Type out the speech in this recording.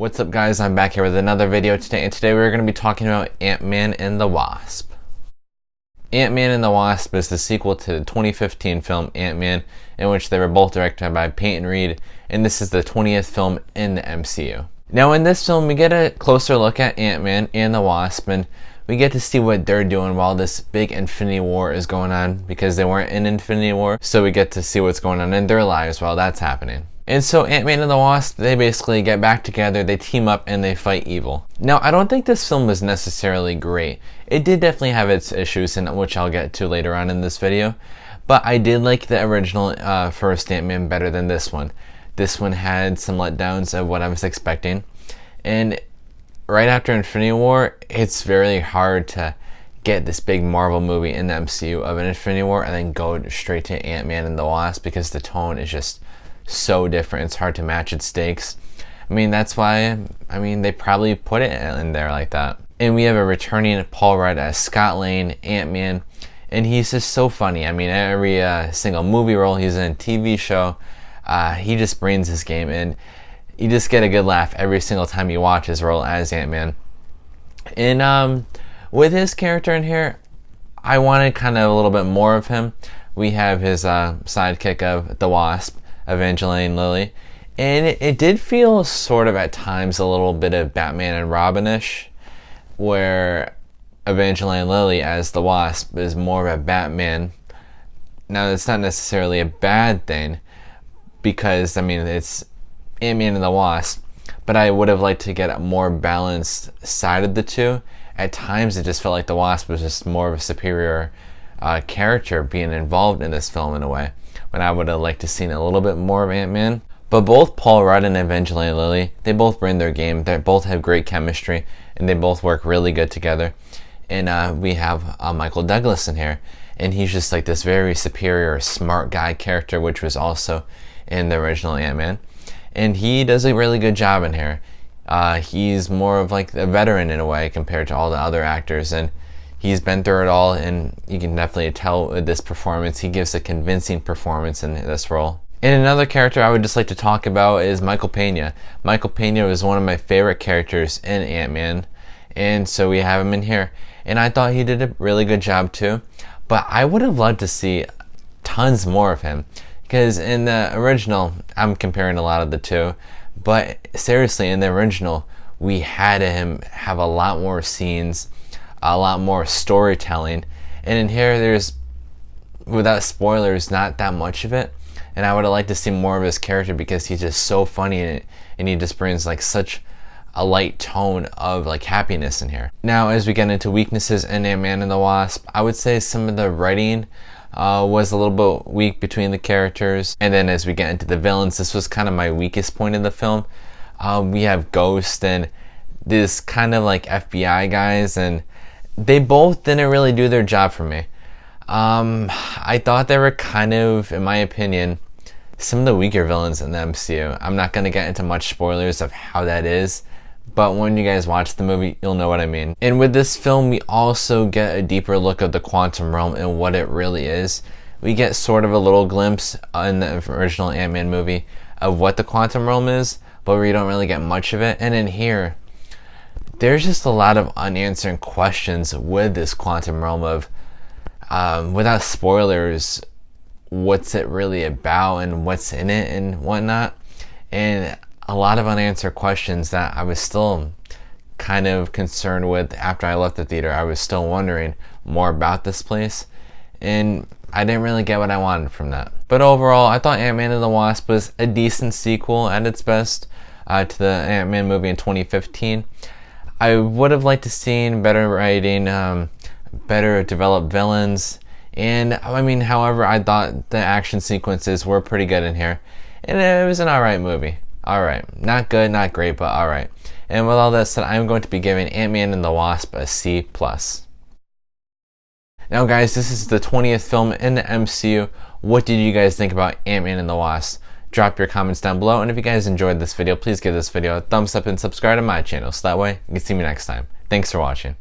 What's up guys, I'm back here with another video today, and today we're going to be talking about Ant-Man and the Wasp. Ant-Man and the Wasp is the sequel to the 2015 film Ant-Man, in which they were both directed by Peyton Reed, and this is the 20th film in the MCU. Now in this film we get a closer look at Ant-Man and the Wasp, and we get to see what they're doing while this big Infinity War is going on, because they weren't in Infinity War, so we get to see what's going on in their lives while that's happening. And so Ant-Man and the Wasp, they basically get back together, they team up, and they fight evil. Now, I don't think this film was necessarily great. It did definitely have its issues, which I'll get to later on in this video. But I did like the original first Ant-Man better than this one. This one had some letdowns of what I was expecting. And right after Infinity War, it's very hard to get this big Marvel movie in the MCU of an Infinity War and then go straight to Ant-Man and the Wasp, because the tone is just so different. It's hard to match its stakes. I mean, that's why, they probably put it in there like that. And we have a returning Paul Rudd as Scott Lang, Ant-Man, and he's just so funny. I mean, every single movie role he's in, TV show, he just brings his game in. You just get a good laugh every single time you watch his role as Ant-Man. And with his character in here, I wanted kind of a little bit more of him. We have his sidekick of the Wasp, Evangeline, Lilly, and it did feel sort of at times a little bit of Batman and Robin-ish, where Evangeline Lilly as the Wasp is more of a Batman. Now it's not necessarily a bad thing, because it's Ant-Man and the Wasp, but I would have liked to get a more balanced side of the two. At times it just felt like the Wasp was just more of a superior character being involved in this film in a way, when I would have liked to seen a little bit more of Ant-Man. But both Paul Rudd and Evangeline Lilly, they both bring their game. They both have great chemistry, and they both work really good together. And we have Michael Douglas in here, and he's just like this very superior, smart guy character, which was also in the original Ant-Man. And he does a really good job in here. He's more of like a veteran in a way compared to all the other actors, and he's been through it all, and you can definitely tell with this performance, he gives a convincing performance in this role. And another character I would just like to talk about is Michael Pena. Michael Pena was one of my favorite characters in Ant-Man, and so we have him in here. And I thought he did a really good job too, but I would have loved to see tons more of him, because in the original, I'm comparing a lot of the two, but seriously, in the original, we had him have a lot more scenes, a lot more storytelling, and in here there's, without spoilers, not that much of it. And I would have liked to see more of his character, because he's just so funny in it, and he just brings like such a light tone of like happiness in here. Now as we get into weaknesses in Ant-Man and the Wasp, I would say some of the writing was a little bit weak between the characters. And then as we get into the villains, this was kind of my weakest point in the film. We have Ghost and this kind of like FBI guys, and they both didn't really do their job for me. I thought they were kind of, in my opinion, some of the weaker villains in the MCU. I'm not going to get into much spoilers of how that is, but when you guys watch the movie, you'll know what I mean. And with this film, we also get a deeper look of the quantum realm and what it really is. We get sort of a little glimpse in the original Ant-Man movie of what the quantum realm is, but we don't really get much of it. And in here, there's just a lot of unanswered questions with this quantum realm of, without spoilers, what's it really about and what's in it and whatnot. And a lot of unanswered questions that I was still kind of concerned with after I left the theater. I was still wondering more about this place, and I didn't really get what I wanted from that. But overall, I thought Ant-Man and the Wasp was a decent sequel at its best to the Ant-Man movie in 2015. I would have liked to seen better writing, better developed villains, and however, I thought the action sequences were pretty good in here, and it was an alright movie. Alright, not good, not great, but alright. And with all that said, I'm going to be giving Ant-Man and the Wasp a C+. Now guys, this is the 20th film in the MCU. What did you guys think about Ant-Man and the Wasp? Drop your comments down below, and if you guys enjoyed this video, please give this video a thumbs up and subscribe to my channel, so that way you can see me next time. Thanks for watching.